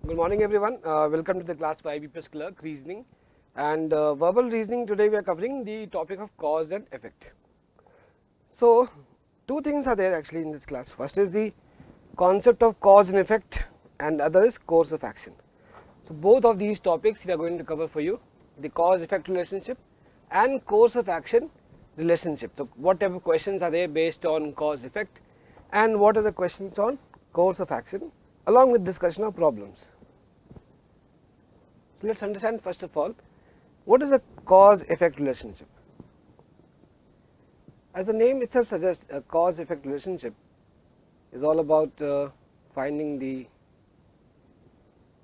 Good morning everyone, welcome to the class for IBPS Clerk Reasoning and Verbal Reasoning. Today we are covering the topic of cause and effect. So two things are there actually in this class. First is the concept of cause and effect and other is course of action. So both of these topics we are going to cover for you, the cause effect relationship and course of action relationship. So what type of questions are there based on cause effect and what are the questions on course of action, along with discussion of problems. Let us understand first of all what is a cause effect relationship. As the name itself suggests, a cause effect relationship is all about finding the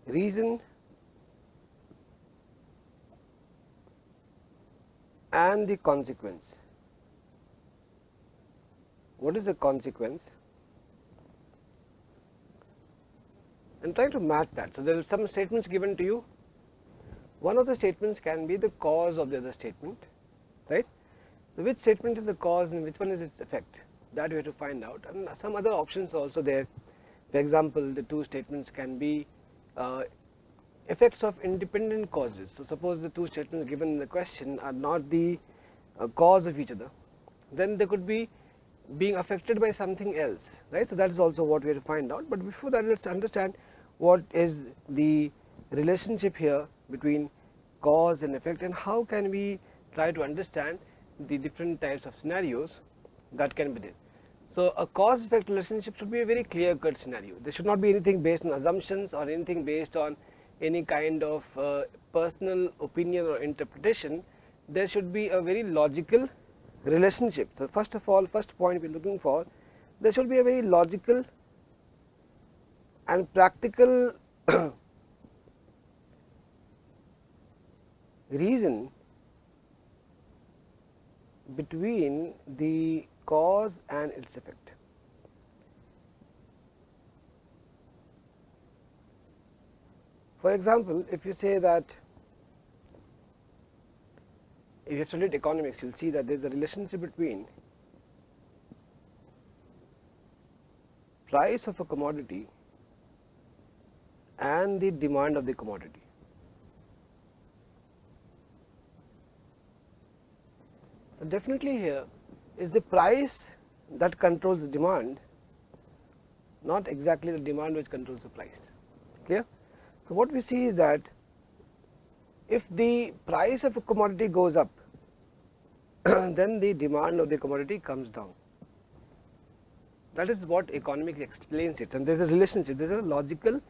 reason and the consequence. What is the consequence? And try to match that. So there are some statements given to you. One of the statements can be the cause of the other statement, right? So which statement is the cause and which one is its effect? That we have to find out. And some other options are also there. For example, the two statements can be effects of independent causes. So suppose the two statements given in the question are not the cause of each other, then they could be being affected by something else, right? So that is also what we have to find out. But before that, let's understand what is the relationship here between cause and effect and how can we try to understand the different types of scenarios that can be there. So a cause effect relationship should be a very clear cut scenario. There should not be anything based on assumptions or anything based on any kind of personal opinion or interpretation. There should be a very logical relationship. So first of all, first point we are looking for, there should be a very logical and practical reason between the cause and its effect. For example, if you say that, if you have studied economics, you will see that there is a relationship between price of a commodity and the demand of the commodity. So definitely here is the price that controls the demand, not exactly the demand which controls the price. Clear? So what we see is that if the price of a commodity goes up, then the demand of the commodity comes down. That is what economics explains it, and there is a relationship, there is a logical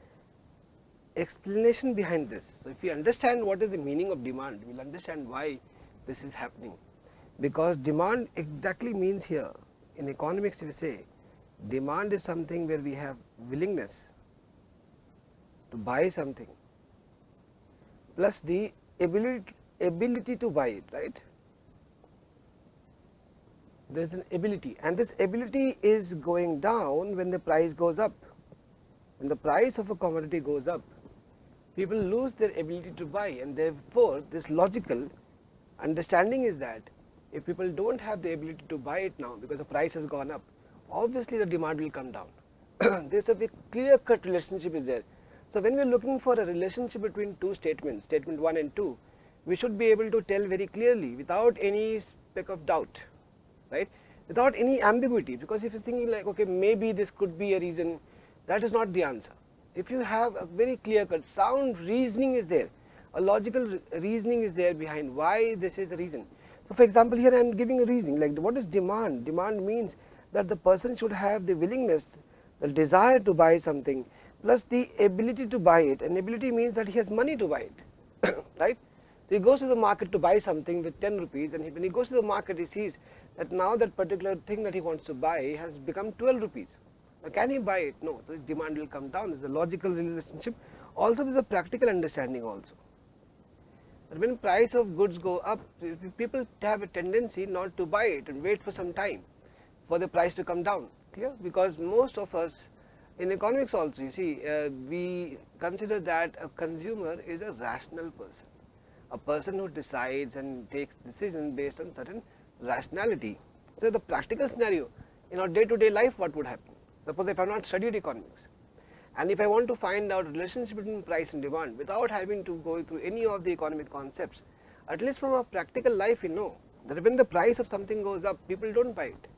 explanation behind this. So if we understand what is the meaning of demand, we will understand why this is happening. Because demand exactly means here in economics, if we say demand is something where we have willingness to buy something plus the ability to buy it, right? There is an ability, and this ability is going down when the price goes up. When the price of a commodity goes up, people lose their ability to buy, and therefore this logical understanding is that if people don't have the ability to buy it now because the price has gone up, obviously the demand will come down. There is a very clear cut relationship is there. So when we are looking for a relationship between two statements, statement 1 and 2, we should be able to tell very clearly without any speck of doubt, right, without any ambiguity. Because if you are thinking like, okay, maybe this could be a reason, that is not the answer. If you have a very clear cut sound reasoning is there, a logical reasoning is there behind why this is the reason. So for example, here I am giving a reasoning like what is demand? Demand means that the person should have the willingness, the desire to buy something plus the ability to buy it, and ability means that he has money to buy it, right? So he goes to the market to buy something with 10 rupees, and when he goes to the market he sees that now that particular thing that he wants to buy has become 12 rupees. Now can he buy it? No. So his demand will come down. There is a logical relationship. Also there is a practical understanding also. When price of goods go up, people have a tendency not to buy it and wait for some time for the price to come down. Clear? Because most of us in economics also, you see, we consider that a consumer is a rational person, a person who decides and takes decisions based on certain rationality. So the practical scenario in our day-to-day life, what would happen? Suppose if I have not studied economics And if I want to find out relationship between price and demand without having to go through any of the economic concepts, at least from a practical life, we know that when the price of something goes up, people don't buy it.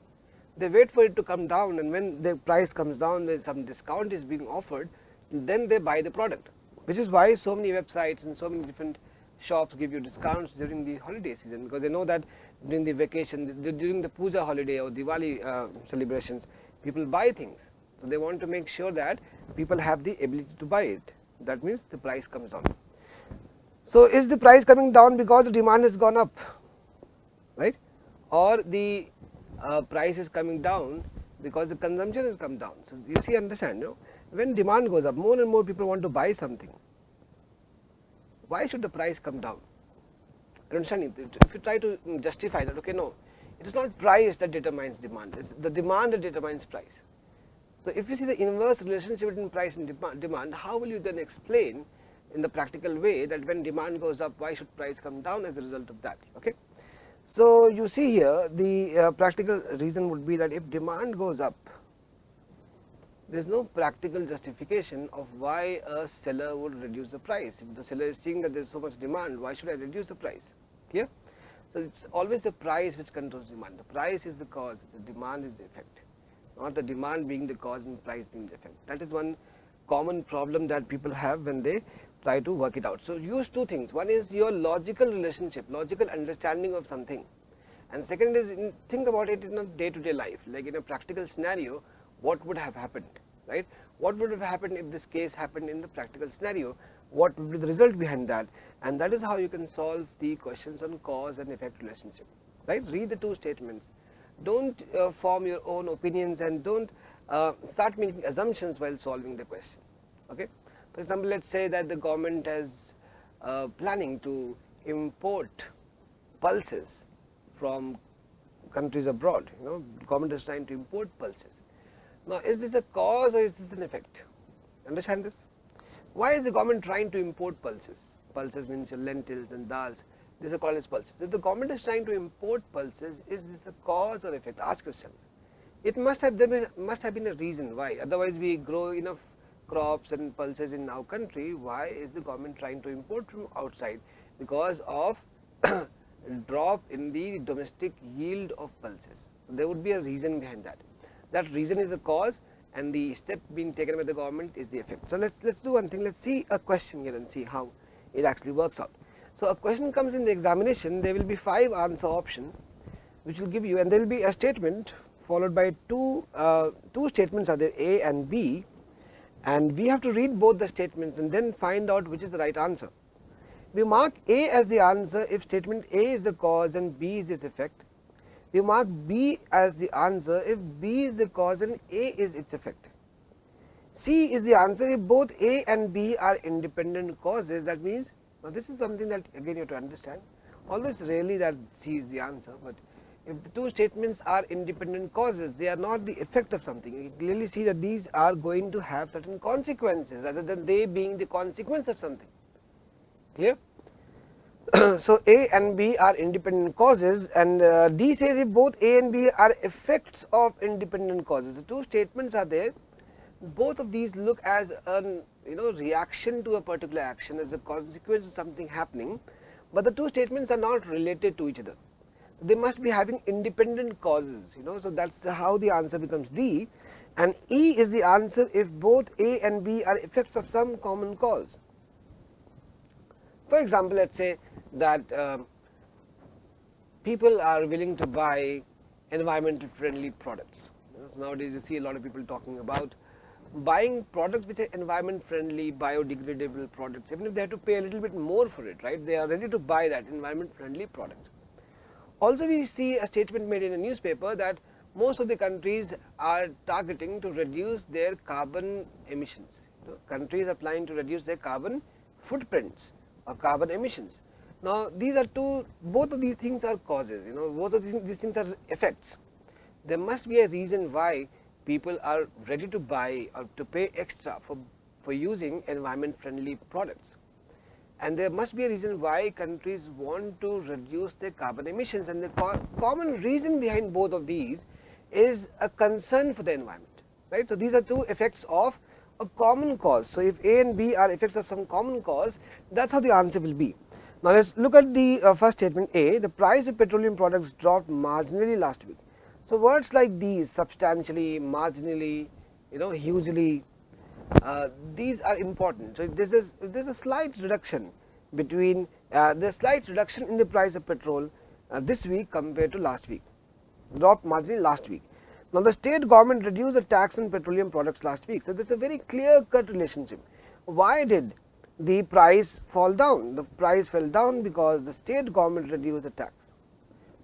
They wait for it to come down, and when the price comes down, when some discount is being offered, then they buy the product. Which is why so many websites and so many different shops give you discounts during the holiday season, because they know that during the vacation, during the Puja holiday or Diwali celebrations, people buy things. So they want to make sure that people have the ability to buy it. That means the price comes down. So is the price coming down because the demand has gone up, right? Or the price is coming down because the consumption has come down. So you see, understand, when demand goes up, more and more people want to buy something. Why should the price come down? I don't understand it. If you try to justify that, okay, no, it is not price that determines demand, it's the demand that determines price. So if you see the inverse relationship between price and demand, how will you then explain in the practical way that when demand goes up, why should price come down as a result of that? Okay. So you see here, the practical reason would be that if demand goes up, there is no practical justification of why a seller would reduce the price. If the seller is seeing that there is so much demand, why should I reduce the price? Clear? So it's always the price which controls demand. The price is the cause, the demand is the effect, not the demand being the cause and price being the effect. That is one common problem that people have when they try to work it out. So use two things. One is your logical relationship, logical understanding of something, and second is think about it in a day-to-day life, like in a practical scenario, what would have happened, right? What would have happened if this case happened in the practical scenario? What would be the result behind that? And that is how you can solve the questions on cause and effect relationship, right? Read the two statements. Don't form your own opinions, and don't start making assumptions while solving the question. Okay. For example, let's say that the government is planning to import pulses from countries abroad. Government is trying to import pulses. Now, is this a cause or is this an effect? Understand this? Why is the government trying to import pulses? Pulses means lentils and dals. These are called as pulses. If the government is trying to import pulses, is this a cause or effect? Ask yourself. It must have been a reason why. Otherwise, we grow enough crops and pulses in our country. Why is the government trying to import from outside? Because of drop in the domestic yield of pulses. So there would be a reason behind that. That reason is the cause, and the step being taken by the government is the effect. So let's do one thing. Let's see a question here and see how it actually works out. So a question comes in the examination. There will be 5 answer options, which will give you, and there will be a statement followed by two statements are there, A and B, and we have to read both the statements and then find out which is the right answer. We mark A as the answer if statement A is the cause and B is its effect. We mark B as the answer if B is the cause and A is its effect. C is the answer if both A and B are independent causes. That means, now this is something that again you have to understand, although it's rarely that C is the answer, but if the two statements are independent causes, they are not the effect of something. You clearly see that these are going to have certain consequences rather than they being the consequence of something. Clear? So A and B are independent causes, and D says if both A and B are effects of independent causes. The two statements are there. Both of these look as an reaction to a particular action, as a consequence of something happening, but the two statements are not related to each other. They must be having independent causes. So that's how the answer becomes D, and E is the answer if both A and B are effects of some common cause. For example, let's say that people are willing to buy environmental friendly products. Nowadays you see a lot of people talking about buying products which are environment friendly, biodegradable products, even if they have to pay a little bit more for it, right? They are ready to buy that environment friendly product. Also, we see a statement made in a newspaper that most of the countries are targeting to reduce their carbon emissions. Countries are planning to reduce their carbon footprints or carbon emissions. Now, both of these things are causes, both of these things are effects. There must be a reason why people are ready to buy or to pay extra for using environment friendly products. And there must be a reason why countries want to reduce their carbon emissions, and the common reason behind both of these is a concern for the environment, right? So these are two effects of a common cause. So, if A and B are effects of some common cause, that is how the answer will be. Now, let us look at the first statement A. The price of petroleum products dropped marginally last week. So, words like these, substantially, marginally, hugely, these are important. So, this is a slight reduction between the slight reduction in the price of petrol this week compared to last week, dropped marginally last week. Now, the state government reduced the tax on petroleum products last week. So, there is a very clear cut relationship. Why did the price fall down? The price fell down because the state government reduced the tax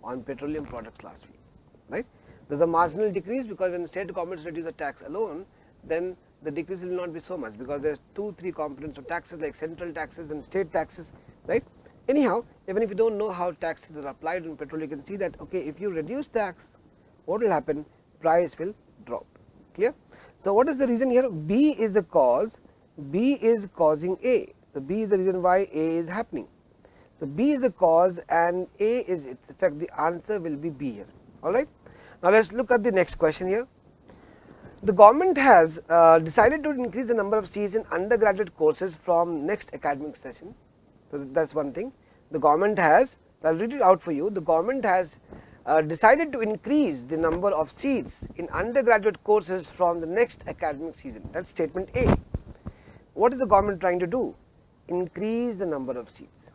on petroleum products last week, right. There is a marginal decrease because when the state governments reduce the tax alone, then the decrease will not be so much, because there are 2-3 components of taxes like central taxes and state taxes, right. Anyhow, even if you do not know how taxes are applied on petrol, you can see that, okay, if you reduce tax, what will happen? Price will drop. Clear? So, what is the reason here? B is the cause, B is causing A. So, B is the reason why A is happening. So, B is the cause and A is its effect. The answer will be B here. Alright. Now, let us look at the next question here. The government has decided to increase the number of seats in undergraduate courses from next academic session. So, that is one thing. The government has, I will read it out for you, the government has decided to increase the number of seats in undergraduate courses from the next academic season. That is statement A. What is the government trying to do? Increase the number of seats.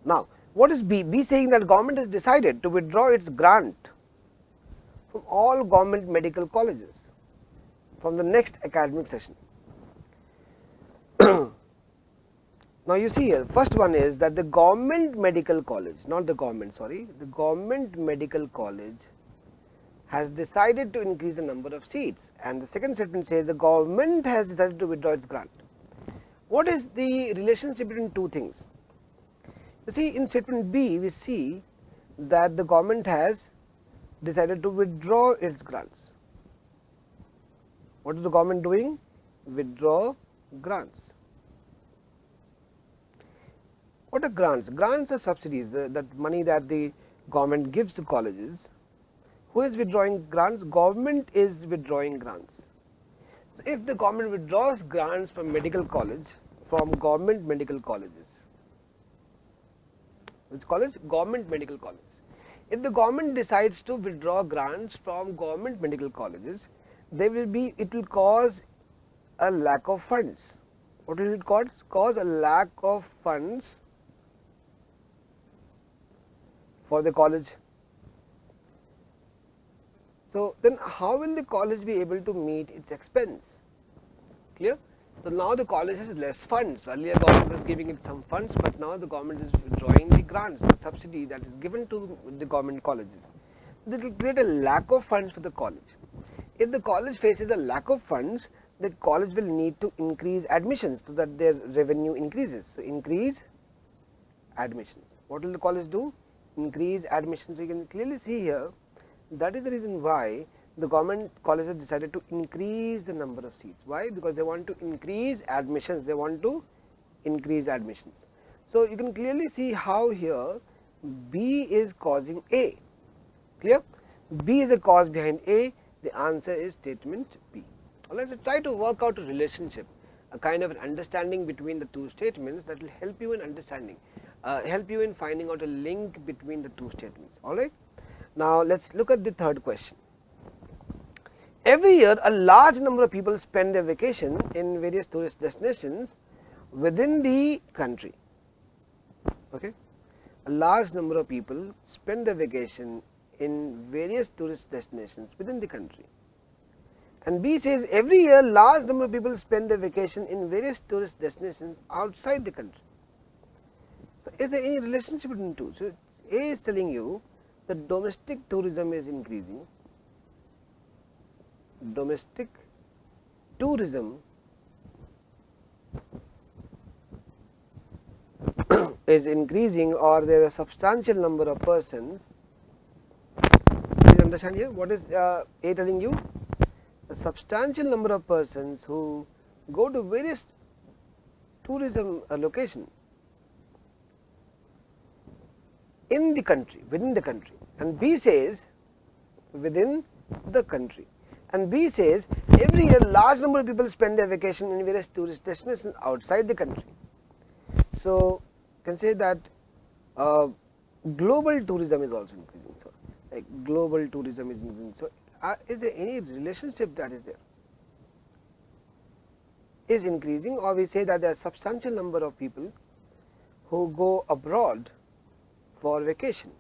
Now, what is B? B saying that government has decided to withdraw its grant from all government medical colleges from the next academic session. Now, you see here, first one is that the government medical college, not the government, sorry, the government medical college has decided to increase the number of seats, and the second statement says the government has decided to withdraw its grant. What is the relationship between two things? You see, in statement B, we see that the government has decided to withdraw its grants. What is the government doing? Withdraw grants. What are grants? Grants are subsidies, that money that the government gives to colleges. Who is withdrawing grants? Government is withdrawing grants. So, if the government withdraws grants from medical college, from government medical colleges, which college? Government medical college. If the government decides to withdraw grants from government medical colleges, it will cause a lack of funds. What will it cause? Cause a lack of funds for the college. So, then how will the college be able to meet its expense? Clear? So, now the college has less funds. Earlier government was giving it some funds, but now the government is withdrawing the grants, the subsidy that is given to the government colleges. This will create a lack of funds for the college. If the college faces a lack of funds, the college will need to increase admissions so that their revenue increases. So, increase admissions. What will the college do? Increase admissions. So, you can clearly see here, that is the reason why the government colleges decided to increase the number of seats. Why? Because they want to increase admissions, they want to increase admissions. So, you can clearly see how here B is causing A. Clear? B is the cause behind A, the answer is statement B. Alright, so try to work out a relationship, a kind of an understanding between the two statements that will help you in understanding, help you in finding out a link between the two statements. Alright. Now, let us look at the third question. Every year, a large number of people spend their vacation in various tourist destinations within the country. Okay. A large number of people spend their vacation in various tourist destinations within the country. And B says every year, large number of people spend their vacation in various tourist destinations outside the country. So, is there any relationship between two? So, A is telling you that domestic tourism is increasing, domestic tourism is increasing, or there are a substantial number of persons. Please understand here, what is A telling you? A substantial number of persons who go to various tourism location in the country, within the country, and B says within the country, and B says every year large number of people spend their vacation in various tourist destinations outside the country. So you can say that global tourism is also increasing. So like global tourism is increasing. So is there any relationship that is there? Is increasing, or we say that there are substantial number of people who go abroad for vacation.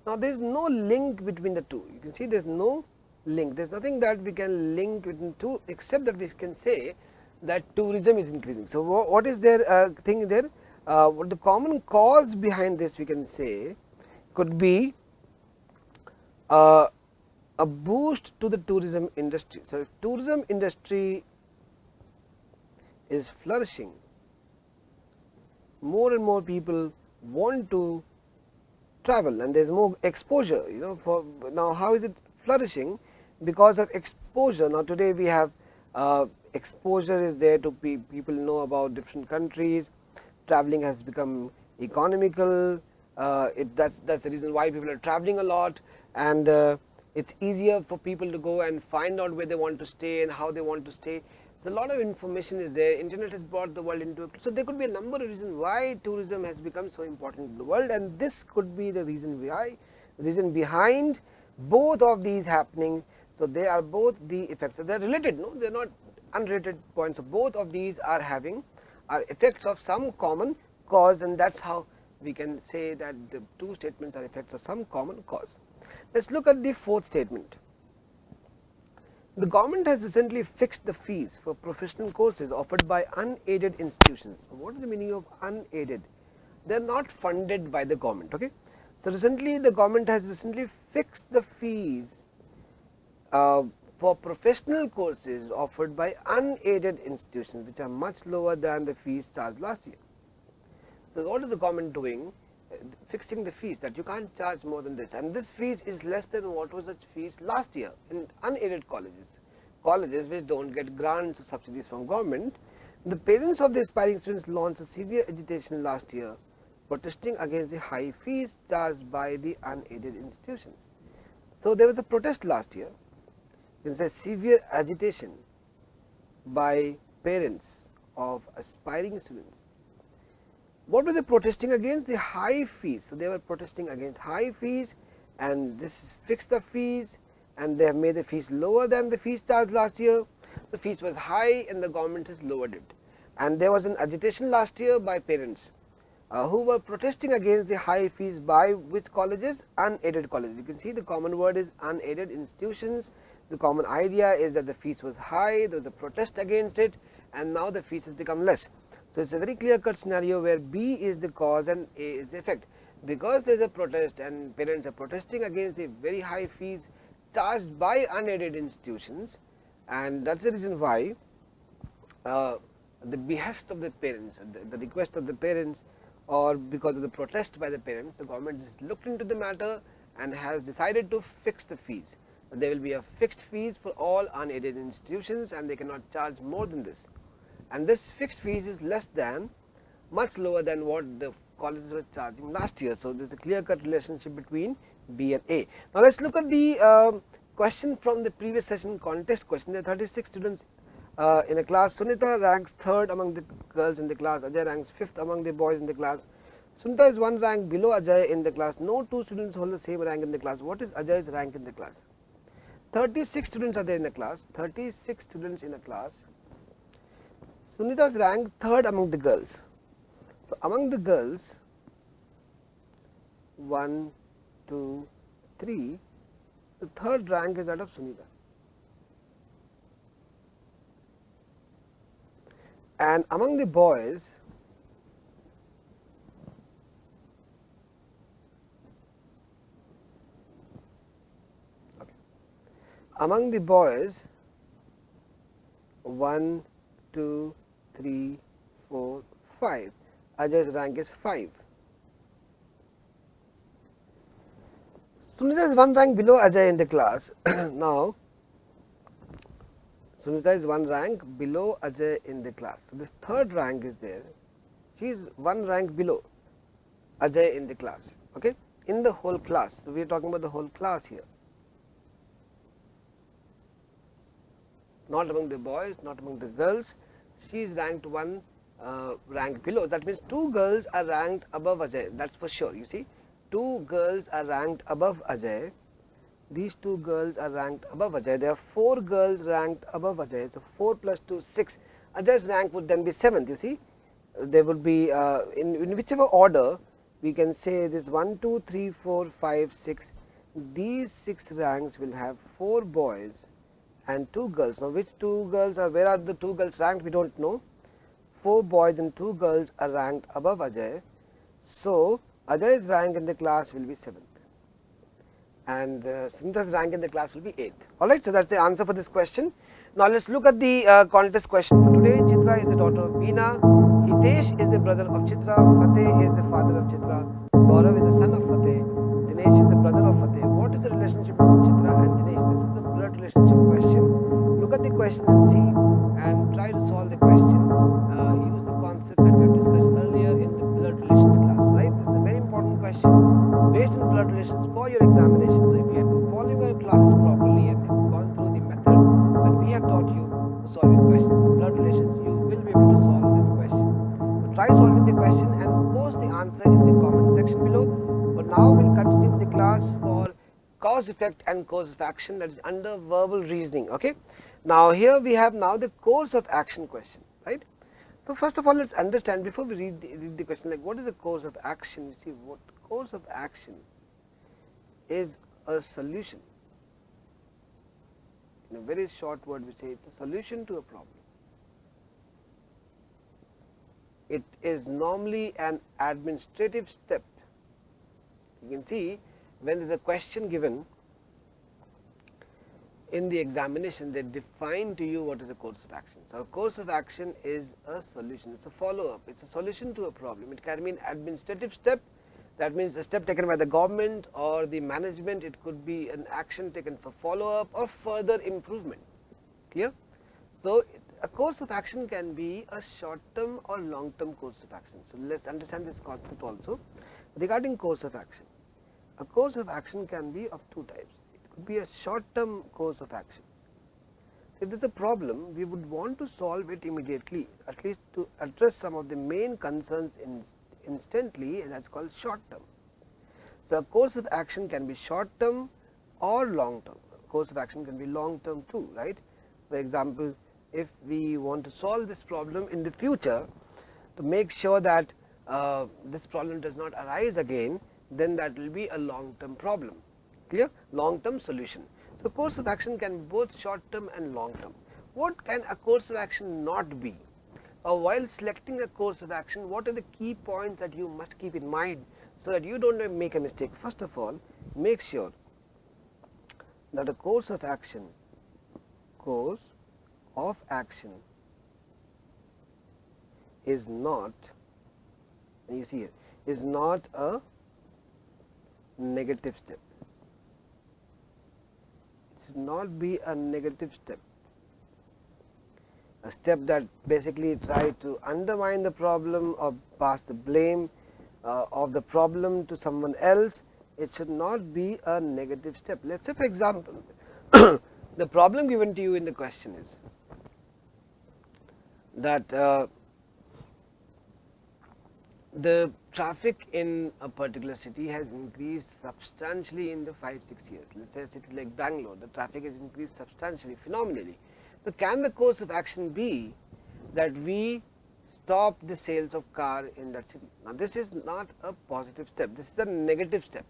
Now there is no link between the two. You can see there is no link. There is nothing that we can link between two, except that we can say that tourism is increasing. So what is there thing there? What the common cause behind this, we can say, could be a boost to the tourism industry. So if tourism industry is flourishing, more and more people want to travel, and there is more exposure. For now, how is it flourishing? Because of exposure. Now today we have exposure is there to people know about different countries. Traveling has become economical. That's the reason why people are traveling a lot, and it's easier for people to go and find out where they want to stay and how they want to stay. So a lot of information is there. Internet has brought the world into it. So there could be a number of reasons why tourism has become so important in the world, and this could be the reason behind both of these happening. So they are both the effects. So they are related. No, they are not unrelated points. So both of these are effects of some common cause, and that's how we can say that the two statements are effects of some common cause. Let's look at the fourth statement. The government has recently fixed the fees for professional courses offered by unaided institutions. What is the meaning of unaided? They are not funded by the government. Okay, so recently the government has fixed the fees for professional courses offered by unaided institutions, which are much lower than the fees charged last year. So what is the government doing? Fixing the fees, that you can't charge more than this, and this fees is less than what was the fees last year in unaided colleges which don't get grants or subsidies from government. The parents of the aspiring students launched a severe agitation last year, protesting against the high fees charged by the unaided institutions. So there was a protest last year. You can say severe agitation by parents of aspiring students. What were they protesting against? The high fees. So they were protesting against high fees, and this is fixed the fees, and they have made the fees lower than the fees charged last year. The fees was high and the government has lowered it, and there was an agitation last year by parents who were protesting against the high fees by which colleges? Unaided colleges. You can see the common word is unaided institutions. The common idea is that the fees was high, there was a protest against it, and now the fees has become less. So it's a very clear-cut scenario where B is the cause and A is the effect. Because there is a protest and parents are protesting against the very high fees charged by unaided institutions, and that's the reason why the behest of the parents, the request of the parents, or because of the protest by the parents, the government has looked into the matter and has decided to fix the fees. There will be a fixed fees for all unaided institutions, and they cannot charge more than this. And this fixed fees is much lower than what the colleges were charging last year. So there is a clear-cut relationship between B and A. Now let's look at the question from the previous session, contest question. There are 36 students in a class. Sunita ranks 3rd among the girls in the class. Ajay ranks 5th among the boys in the class. Sunita is 1 rank below Ajay in the class. No two students hold the same rank in the class. What is Ajay's rank in the class? 36 students are there in the class. 36 students in a class. Sunita's rank 3rd among the girls. So among the girls, 1, 2, 3, the 3rd rank is that of Sunita. And among the boys, among the boys, 1, 2, 3, 4, 5. Ajay's rank is 5. Sunita is 1 rank below Ajay in the class. Now, Sunita is 1 rank below Ajay in the class. So this 3rd rank is there. She is 1 rank below Ajay in the class. Okay, in the whole class. So we are talking about the whole class here. not among the boys, not among the girls. She is ranked one rank below. That means two girls are ranked above Ajay, that's for sure. You see, two girls are ranked above Ajay. These two girls are ranked above Ajay. There are four girls ranked above Ajay. So 4 plus 2, 6. Ajay's rank would then be 7th. You see, there would be in whichever order we can say this 1, 2, 3, 4, 5, 6. These 6 ranks will have 4 boys and 2 girls. Now, which 2 girls are, where are the 2 girls ranked? We don't know. 4 boys and 2 girls are ranked above Ajay. So, Ajay's rank in the class will be 7th. And Smita's rank in the class will be 8th. Alright, so that's the answer for this question. Now let's look at the contest question for today. Chitra is the daughter of Beena. Hitesh is the brother of Chitra. Fateh is the father of Chitra. Gaurav is the son of Fateh. Dinesh is the brother of Fateh. What is the relationship between Chitra and Dinesh? This is a blood relationship question. Look at the question and see and try to solve the question. Use the concept that we have discussed earlier in the blood relations class, right? This is a very important question based on blood relations for your examination. So if you have been following our classes properly and have gone through the method that we have taught you for solving questions on blood relations, you will be able to solve this question. So try solving the question and post the answer in the comment section below. For now, we'll continue with the class for cause effect and course of action, that is under verbal reasoning. Okay. Now here we have now the course of action question, right? So first of all, let's understand before we read the question, like what is the course of action? You see, what course of action is a solution. In a very short word, we say it's a solution to a problem. It is normally an administrative step. You can see when there is a question given in the examination, they define to you what is a course of action. So a course of action is a solution, it's a follow-up, it's a solution to a problem. It can be an administrative step, that means a step taken by the government or the management. It could be an action taken for follow-up or further improvement. Clear? So a course of action can be a short-term or long-term course of action. So let's understand this concept also. Regarding course of action, a course of action can be of two types. It could be a short-term course of action. If there is a problem, we would want to solve it immediately, at least to address some of the main concerns instantly, and that's called short-term. So a course of action can be short-term or long-term. Course of action can be long-term too, right? For example, if we want to solve this problem in the future to make sure that this problem does not arise again, then that will be a long-term problem. Clear? Long-term solution. So course of action can be both short-term and long-term. What can a course of action not be? While selecting a course of action, what are the key points that you must keep in mind so that you don't make a mistake? First of all, make sure that a course of action is not, and you see here, is not a negative step. It should not be a negative step. A step that basically tries to undermine the problem or pass the blame of the problem to someone else. It should not be a negative step. Let's say, for example, the problem given to you in the question is that the traffic in a particular city has increased substantially in the 5-6 years. Let's say a city like Bangalore, the traffic has increased substantially, phenomenally. So can the course of action be that we stop the sales of car in that city? Now this is not a positive step, this is a negative step.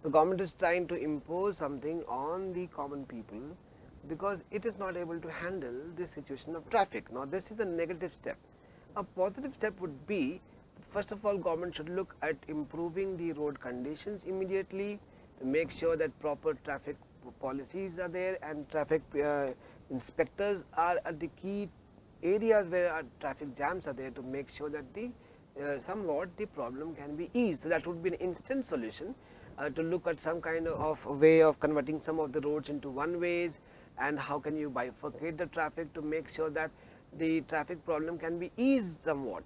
The government is trying to impose something on the common people because it is not able to handle the situation of traffic. Now this is a negative step. A positive step would be, first of all, government should look at improving the road conditions immediately to make sure that proper traffic policies are there and traffic inspectors are at the key areas where traffic jams are there to make sure that the somewhat the problem can be eased. So that would be an instant solution to look at some kind of way of converting some of the roads into one ways, and how can you bifurcate the traffic to make sure that the traffic problem can be eased somewhat,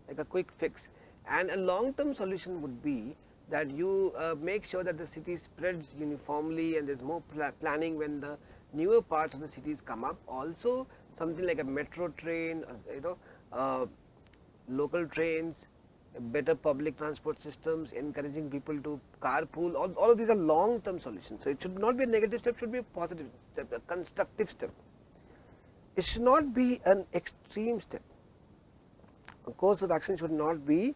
like a quick fix. And a long term solution would be that you make sure that the city spreads uniformly and there is more planning when the newer parts of the cities come up, also something like a metro train, local trains, better public transport systems, encouraging people to carpool, all of these are long term solutions. So it should not be a negative step, should be a positive step, a constructive step. It should not be an extreme step. A course of action should not be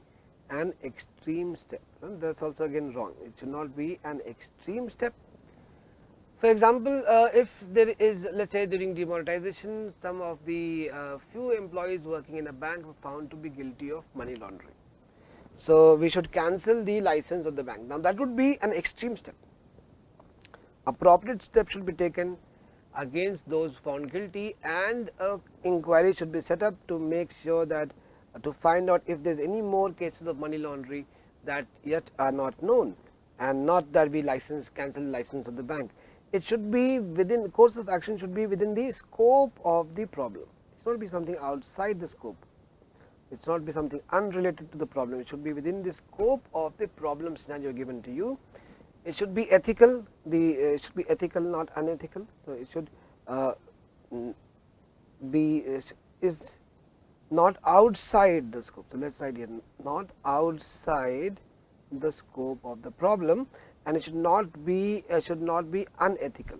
an extreme step. That's also again wrong. It should not be an extreme step. For example, if there is, let's say during demonetization, some of the few employees working in a bank were found to be guilty of money laundering. So we should cancel the license of the bank. Now that would be an extreme step. Appropriate steps should be taken against those found guilty, and an inquiry should be set up to make sure that to find out if there is any more cases of money laundering that yet are not known, and not that we cancel the license of the bank. It should be within, the course of action should be within the scope of the problem. It should not be something outside the scope. It should not be something unrelated to the problem. It should be within the scope of the problem scenario given to you. It should be ethical. It should be ethical, not unethical. So it should is not outside the scope. So let's write here, not outside the scope of the problem, and it should not be unethical.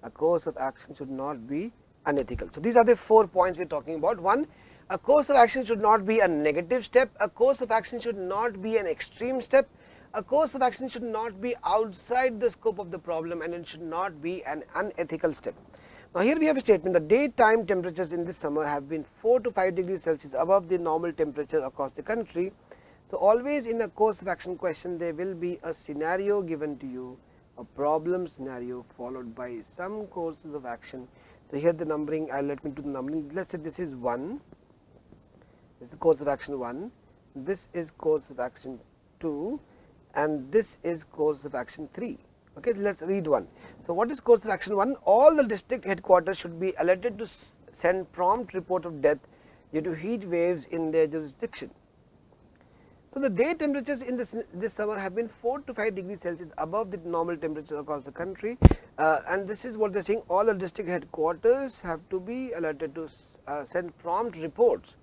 A course of action should not be unethical. So these are the 4 points we are talking about. 1, a course of action should not be a negative step. A course of action should not be an extreme step. A course of action should not be outside the scope of the problem, and it should not be an unethical step. Now here we have a statement: the daytime temperatures in this summer have been 4 to 5 degrees Celsius above the normal temperature across the country. So always in a course of action question there will be a scenario given to you, a problem scenario followed by some courses of action. So here the numbering, let me do the numbering. Let's say this is 1, this is course of action 1, this is course of action 2, and this is course of action 3. Okay, let's read 1. So what is course of action 1? All the district headquarters should be alerted to send prompt report of death due to heat waves in their jurisdiction. So the day temperatures in this summer have been 4 to 5 degrees Celsius above the normal temperature across the country, and this is what they are saying: all the district headquarters have to be alerted to send prompt reports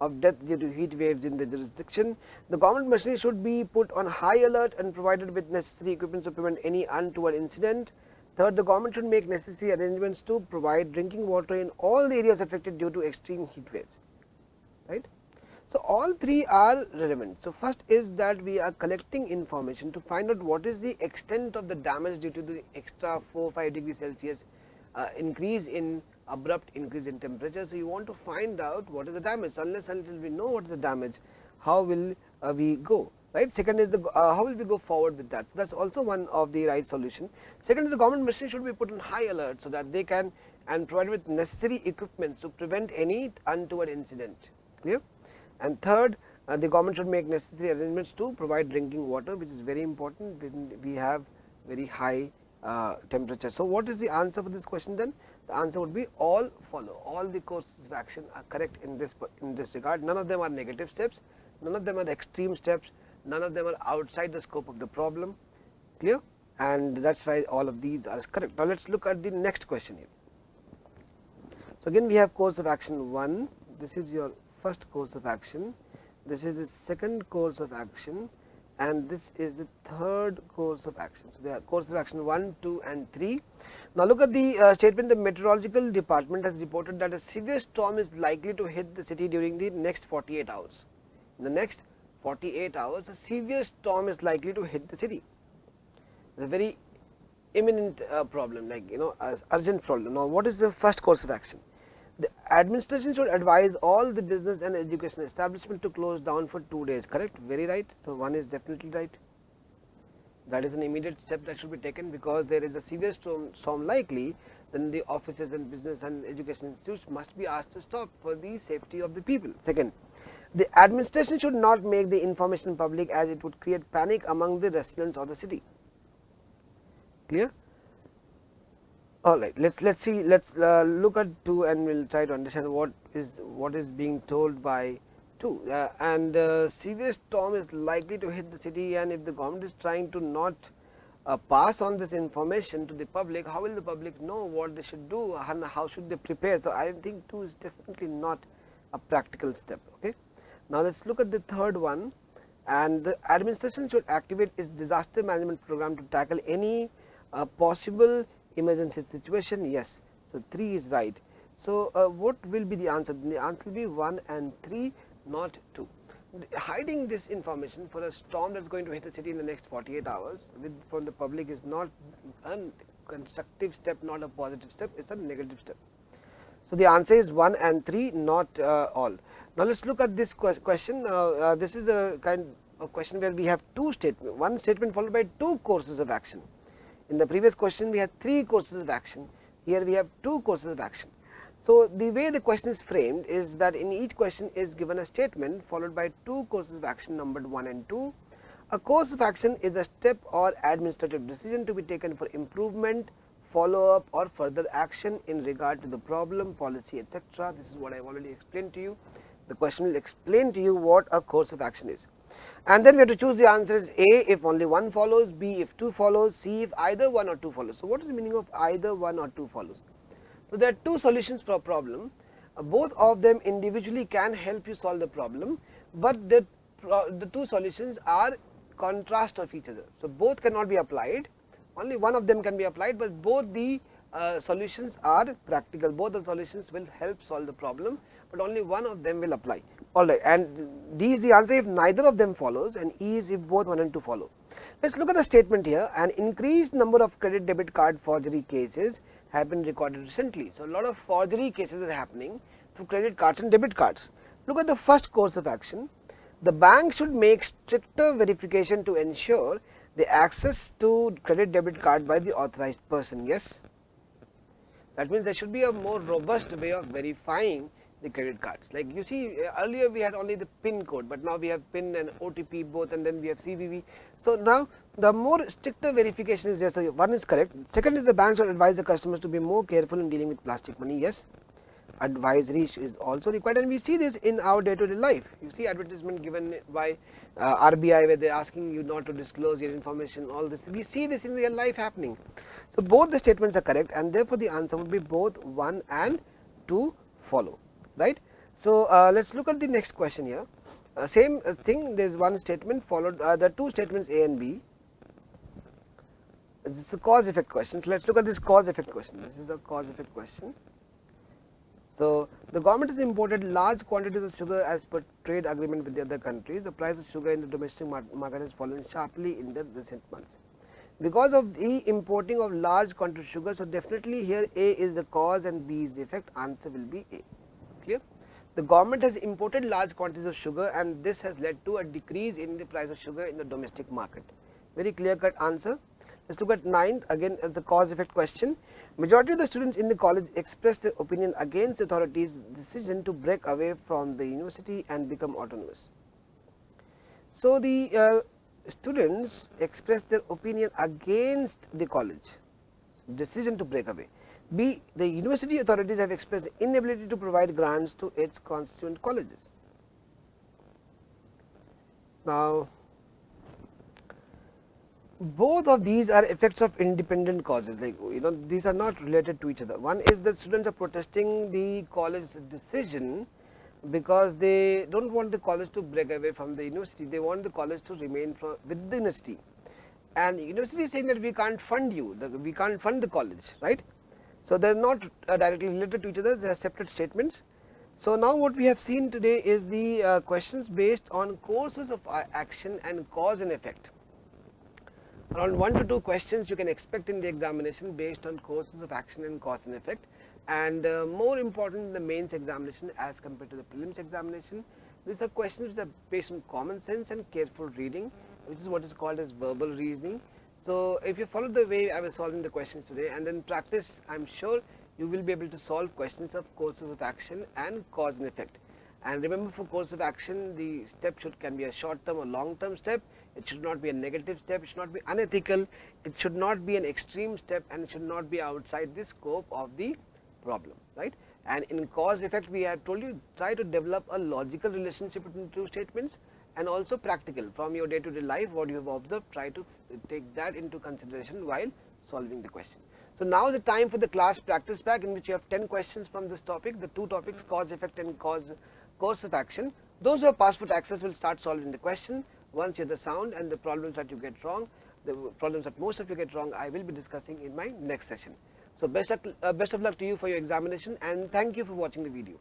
of death due to heat waves in the jurisdiction. The government machinery should be put on high alert and provided with necessary equipment to prevent any untoward incident. Third, the government should make necessary arrangements to provide drinking water in all the areas affected due to extreme heat waves. Right. So all 3 are relevant. So first is that we are collecting information to find out what is the extent of the damage due to the extra 4-5 degrees Celsius abrupt increase in temperature. So you want to find out what is the damage. Unless until we know what is the damage, how will we go, right? Second is how will we go forward with that. So that's also one of the right solution. Second is the government machinery should be put on high alert so that they can and provide with necessary equipment to prevent any untoward incident. Clear? And third, the government should make necessary arrangements to provide drinking water, which is very important when we have very high temperature. So what is the answer for this question then? The answer would be all follow. All the courses of action are correct in this regard. None of them are negative steps, none of them are extreme steps, none of them are outside the scope of the problem. Clear? And that's why all of these are correct. Now let's look at the next question here. So again we have course of action 1. This is your first course of action, this is the second course of action, and this is the third course of action. So there are course of action 1, 2 and 3. Now look at the statement: the meteorological department has reported that a severe storm is likely to hit the city during the next 48 hours. In the next 48 hours a severe storm is likely to hit the city. It's a very imminent problem, like urgent problem. Now what is the first course of action? The administration should advise all the business and education establishment to close down for 2 days. Correct? Very right. So 1 is definitely right. That is an immediate step that should be taken, because there is a severe storm likely. Then the offices and business and education institutes must be asked to stop for the safety of the people. Second, the administration should not make the information public, as it would create panic among the residents of the city. Clear? All right, let's see, let's look at 2 and we'll try to understand what is being told by 2. And severe storm is likely to hit the city, and if the government is trying to not pass on this information to the public, how will the public know what they should do and how should they prepare? So, I think 2 is definitely not a practical step. Okay. Now, let us look at the third one, and the administration should activate its disaster management program to tackle any possible emergency situation. Yes. So, 3 is right. So, what will be the answer? The answer will be 1 and 3, not 2. Hiding this information for a storm that is going to hit the city in the next 48 hours from the public is not a constructive step, not a positive step, it is a negative step. So, the answer is 1 and 3, not all. Now, let us look at this question. This is a kind of question where we have 2 statements, 1 statement followed by 2 courses of action. In the previous question, we had 3 courses of action, here we have 2 courses of action. So, the way the question is framed is that in each question is given a statement followed by 2 courses of action numbered 1 and 2. A course of action is a step or administrative decision to be taken for improvement, follow up or further action in regard to the problem, policy, etc. This is what I have already explained to you. The question will explain to you what a course of action is. And then we have to choose the answers: A if only 1 follows, B if 2 follows, C if either 1 or 2 follows. So, what is the meaning of either 1 or 2 follows? So, there are 2 solutions for a problem, both of them individually can help you solve the problem, but the 2 solutions are contrast of each other. So, both cannot be applied, only one of them can be applied, but both the solutions are practical, both the solutions will help solve the problem, but only one of them will apply. Alright, and D is the answer if neither of them follows, and E is if both 1 and 2 follow. Let us look at the statement here. An increased number of credit debit card forgery cases have been recorded recently. So, a lot of forgery cases are happening for credit cards and debit cards. Look at the first course of action. The bank should make stricter verification to ensure the access to credit debit card by the authorized person. Yes, that means there should be a more robust way of verifying the credit cards. Like you see, earlier we had only the PIN code, but now we have PIN and OTP both, and then we have CVV. So, now the more stricter verification is there. So, 1 is correct. Second is the bank should advise the customers to be more careful in dealing with plastic money. Yes, advisory is also required, and we see this in our day to day life. You see advertisement given by RBI where they are asking you not to disclose your information, all this. We see this in real life happening. So, both the statements are correct, and therefore, the answer would be both 1 and 2 follow. Right. So, let us look at the next question here. Same thing, there is one statement followed, there are 2 statements A and B. This is a cause effect question. So, let us look at this cause effect question. This is a cause effect question. So, the government has imported large quantities of sugar as per trade agreement with the other countries. The price of sugar in the domestic market has fallen sharply in the recent months because of the importing of large quantity of sugar. So, definitely here A is the cause and B is the effect. Answer will be A. Clear? The government has imported large quantities of sugar, and this has led to a decrease in the price of sugar in the domestic market. Very clear cut answer. Let us look at 9th again as the cause effect question. Majority of the students in the college expressed their opinion against the authorities' decision to break away from the university and become autonomous. So, the students expressed their opinion against the college decision to break away. B, the university authorities have expressed the inability to provide grants to its constituent colleges. Now, both of these are effects of independent causes, like these are not related to each other. One is that students are protesting the college's decision because they do not want the college to break away from the university, they want the college to remain with the university, and the university is saying that we can't fund you, we can't fund the college, right. So, they are not directly related to each other, they are separate statements. So, now what we have seen today is the questions based on courses of action and cause and effect. Around 1 to 2 questions you can expect in the examination based on courses of action and cause and effect, and more important in the mains examination as compared to the prelims examination. These are questions that are based on common sense and careful reading, which is what is called as verbal reasoning. So, if you follow the way I was solving the questions today and then practice, I am sure you will be able to solve questions of courses of action and cause and effect. And remember, for course of action, the step can be a short term or long term step. It should not be a negative step, it should not be unethical, it should not be an extreme step, and it should not be outside the scope of the problem, right. And in cause effect, we have told you, try to develop a logical relationship between 2 statements and also practical from your day-to-day life, what you have observed, try to take that into consideration while solving the question. So now the time for the class practice pack, in which you have 10 questions from this topic, the two topics, cause effect and course of action. Those who have passport access will start solving the question. Once you hear the sound and the problems that you get wrong, the problems that most of you get wrong, I will be discussing in my next session. So best of luck to you for your examination, and thank you for watching the video.